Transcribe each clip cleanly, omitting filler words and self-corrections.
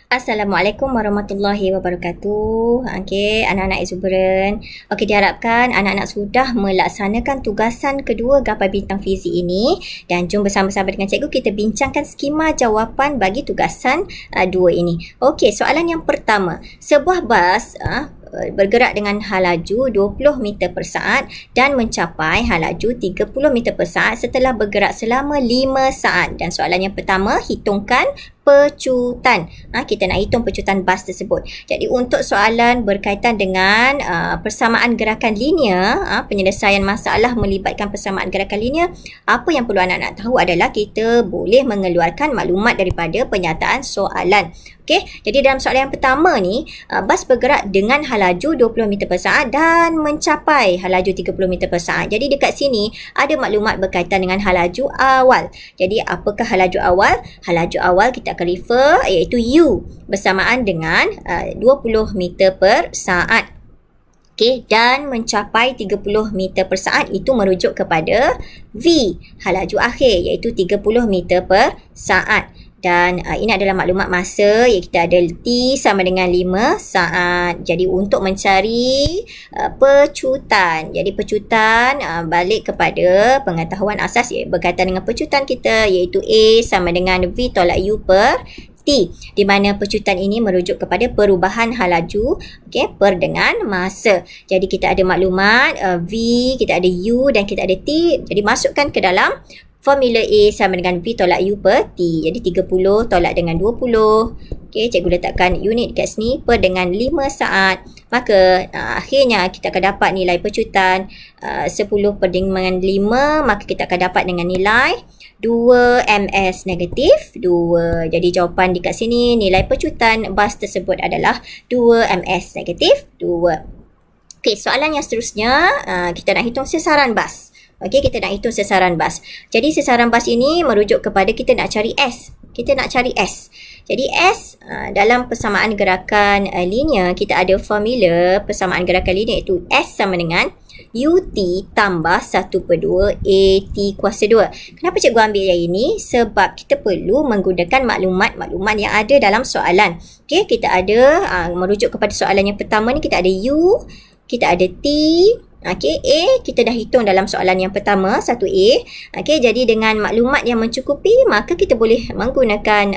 Assalamualaikum warahmatullahi wabarakatuh. Okey, anak-anak exuberant. Okey, diharapkan anak-anak sudah melaksanakan tugasan kedua gapai bintang fizik ini dan jom bersama-sama dengan cikgu kita bincangkan skema jawapan bagi tugasan dua ini. Okey, soalan yang pertama. Sebuah bas bergerak dengan halaju 20 meter per saat dan mencapai halaju 30 meter per saat setelah bergerak selama 5 saat. Dan soalan yang pertama, hitungkan pecutan. Kita nak hitung pecutan bas tersebut. Jadi untuk soalan berkaitan dengan persamaan gerakan linear, penyelesaian masalah melibatkan persamaan gerakan linear, apa yang perlu anak-anak tahu adalah kita boleh mengeluarkan maklumat daripada pernyataan soalan. Okey, jadi dalam soalan yang pertama ni, bas bergerak dengan halaju 20 meter per saat dan mencapai halaju 30 meter per saat. Jadi dekat sini ada maklumat berkaitan dengan halaju awal. Jadi apakah halaju awal? Halaju awal kita akan refer iaitu U bersamaan dengan 20 meter per saat. Okey, dan mencapai 30 meter per saat itu merujuk kepada V, halaju akhir iaitu 30 meter per saat. Dan ini adalah maklumat masa iaitu kita ada T sama dengan 5 saat. Jadi untuk mencari pecutan. Jadi pecutan balik kepada pengetahuan asas berkaitan dengan pecutan kita iaitu A sama dengan V tolak U per T, di mana pecutan ini merujuk kepada perubahan halaju per dengan masa. Jadi kita ada maklumat V, kita ada U dan kita ada T. Jadi masukkan ke dalam formula A sama dengan V tolak U per T. Jadi 30 tolak dengan 20. Okey, cikgu letakkan unit dekat sini per dengan 5 saat. Maka akhirnya kita akan dapat nilai pecutan 10 per dengan 5. Maka kita akan dapat dengan nilai 2 ms negatif 2. Jadi jawapan dekat sini nilai pecutan bas tersebut adalah 2 ms negatif 2. Okey, soalan yang seterusnya kita nak hitung sesaran bas. Okey, kita nak hitung sesaran bas. Jadi sesaran bas ini merujuk kepada kita nak cari S. Kita nak cari S. Jadi S dalam persamaan gerakan linear kita ada formula persamaan gerakan linear iaitu S sama dengan UT tambah 1/2 AT kuasa 2. Kenapa cikgu ambil yang ini? Sebab kita perlu menggunakan maklumat-maklumat yang ada dalam soalan. Okey, kita ada merujuk kepada soalan yang pertama ni kita ada U, kita ada T. Okey, A kita dah hitung dalam soalan yang pertama 1A. Okey, jadi dengan maklumat yang mencukupi maka kita boleh menggunakan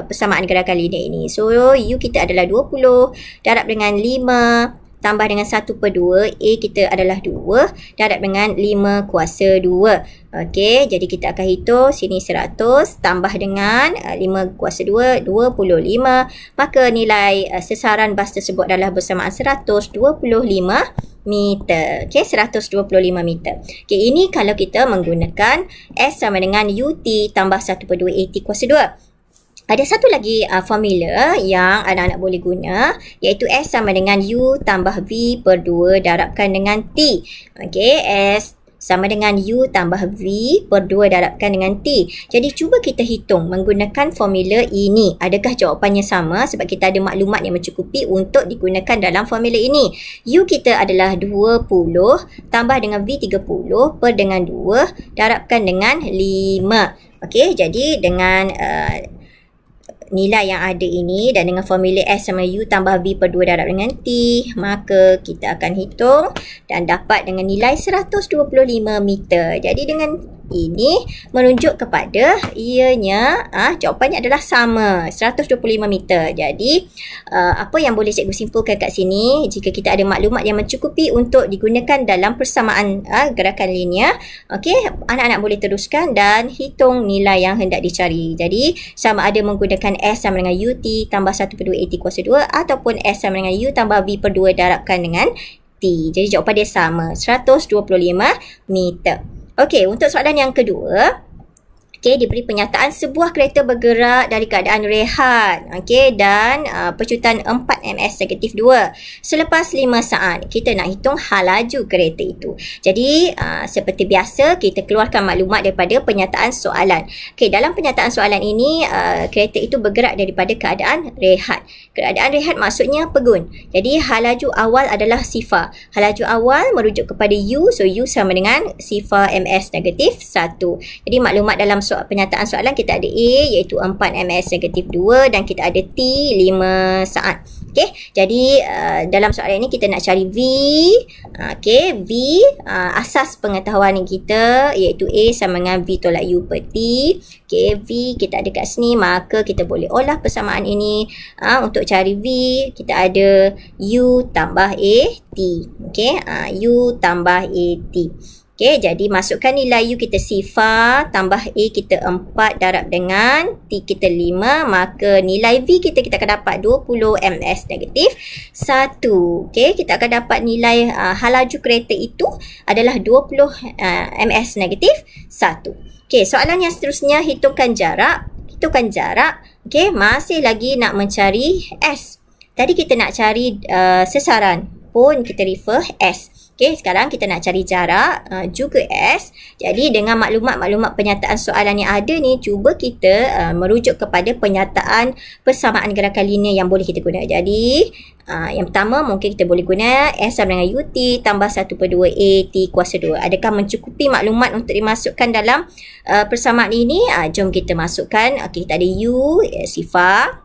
persamaan gerakan linear ini. So U kita adalah 20 darab dengan 5 tambah dengan 1/2, A kita adalah 2 darab dengan 5 kuasa 2. Okey, jadi kita akan hitung sini 100 tambah dengan 5 kuasa 2, 25. Maka nilai sesaran bas tersebut adalah bersamaan 125 meter. Okey, 125 meter. Okey, ini kalau kita menggunakan S sama dengan UT tambah 1/2 AT kuasa 2. Ada satu lagi formula yang anak-anak boleh guna iaitu S sama dengan U tambah V per 2 darabkan dengan T. Okey, S sama dengan U tambah V per 2 darabkan dengan T. Jadi cuba kita hitung menggunakan formula ini. Adakah jawapannya sama? Sebab kita ada maklumat yang mencukupi untuk digunakan dalam formula ini. U kita adalah 20 tambah dengan V 30 per dengan 2 darabkan dengan 5. Okey, jadi dengan nilai yang ada ini dan dengan formula S sama U tambah V per 2 darab dengan T, maka kita akan hitung dan dapat dengan nilai 125 meter. Jadi dengan ini menunjuk kepada ianya jawapannya adalah sama 125 meter. Jadi apa yang boleh cikgu simpulkan kat sini, jika kita ada maklumat yang mencukupi untuk digunakan dalam persamaan gerakan linear, okey, anak-anak boleh teruskan dan hitung nilai yang hendak dicari. Jadi sama ada menggunakan S sama dengan UT tambah 1/2 AT kuasa 2 ataupun S sama dengan U tambah V per 2 darabkan dengan T. Jadi jawapan dia sama 125 meter. Okey, untuk soalan yang kedua, diberi pernyataan sebuah kereta bergerak dari keadaan rehat, dan pecutan 4 ms negatif 2 selepas 5 saat. Kita nak hitung halaju kereta itu. Jadi seperti biasa kita keluarkan maklumat daripada pernyataan soalan. Okey, dalam pernyataan soalan ini kereta itu bergerak daripada keadaan rehat. Keadaan rehat maksudnya pegun. Jadi halaju awal adalah sifar. Halaju awal merujuk kepada U, so U sama dengan sifar ms negatif 1. Jadi maklumat dalam soalan penyataan soalan kita ada A iaitu 4 ms negatif 2 dan kita ada T 5 saat. Okey, jadi dalam soalan ini kita nak cari V. Okey, V asas pengetahuan kita iaitu A sama dengan V tolak U per T. Okey, V kita ada kat sini, maka kita boleh olah persamaan ini. Untuk cari V, kita ada U tambah A T. Okey, U tambah A T. Okey, jadi masukkan nilai U kita sifar, tambah A kita 4 darab dengan T kita 5, maka nilai V kita akan dapat 20 ms negatif 1. Okey, kita akan dapat nilai halaju kereta itu adalah 20 ms negatif 1. Okey, soalan yang seterusnya hitungkan jarak. Hitungkan jarak. Okey, masih lagi nak mencari S. Tadi kita nak cari sesaran pun kita refer S. Okey, sekarang kita nak cari jarak juga S. Jadi dengan maklumat-maklumat penyataan soalan yang ada ni, cuba kita merujuk kepada penyataan persamaan gerakan linear yang boleh kita guna. Jadi yang pertama mungkin kita boleh guna S sama dengan UT tambah 1/2 AT kuasa 2. Adakah mencukupi maklumat untuk dimasukkan dalam persamaan ini? Jom kita masukkan. Okey, kita ada U sifar,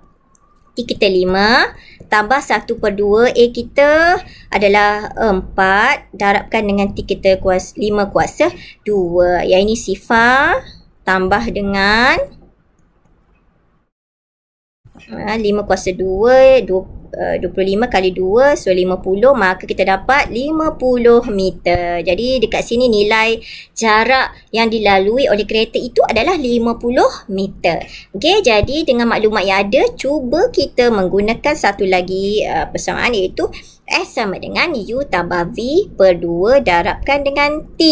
T kita 5 tambah 1/2 A kita adalah 4 darabkan dengan T kita 5 kuasa 2. Yang ini sifar tambah dengan 5 kuasa 2, 25 kali 2, so 50, maka kita dapat 50 meter. Jadi dekat sini nilai jarak yang dilalui oleh kereta itu adalah 50 meter. Okey, jadi dengan maklumat yang ada, cuba kita menggunakan satu lagi persamaan iaitu S sama dengan U tambah V per 2 darabkan dengan T.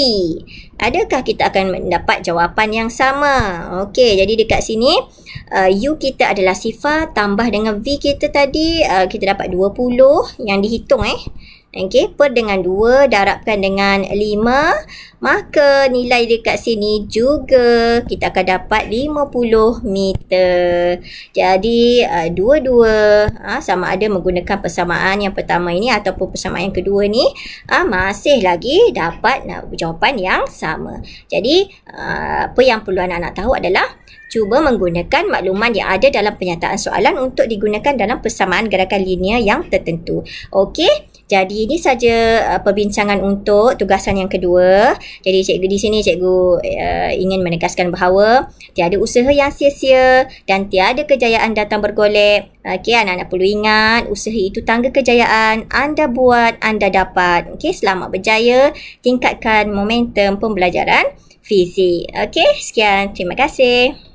Adakah kita akan mendapat jawapan yang sama? Okey, jadi dekat sini U kita adalah sifar tambah dengan V kita tadi, kita dapat 20 yang dihitung Okey, per dengan 2 darabkan dengan 5, maka nilai dekat sini juga kita akan dapat 50 meter. Jadi dua-dua sama ada menggunakan persamaan yang pertama ini ataupun persamaan yang kedua ni, masih lagi dapat jawapan yang sama. Jadi apa yang perlu anak-anak tahu adalah cuba menggunakan maklumat yang ada dalam penyataan soalan untuk digunakan dalam persamaan gerakan linear yang tertentu. Okey, jadi ini saja perbincangan untuk tugasan yang kedua. Jadi cikgu di sini ingin menegaskan bahawa tiada usaha yang sia-sia dan tiada kejayaan datang bergolek. Okey, anak-anak perlu ingat usaha itu tangga kejayaan. Anda buat, anda dapat. Okey, selamat berjaya. Tingkatkan momentum pembelajaran fizik. Okey, sekian. Terima kasih.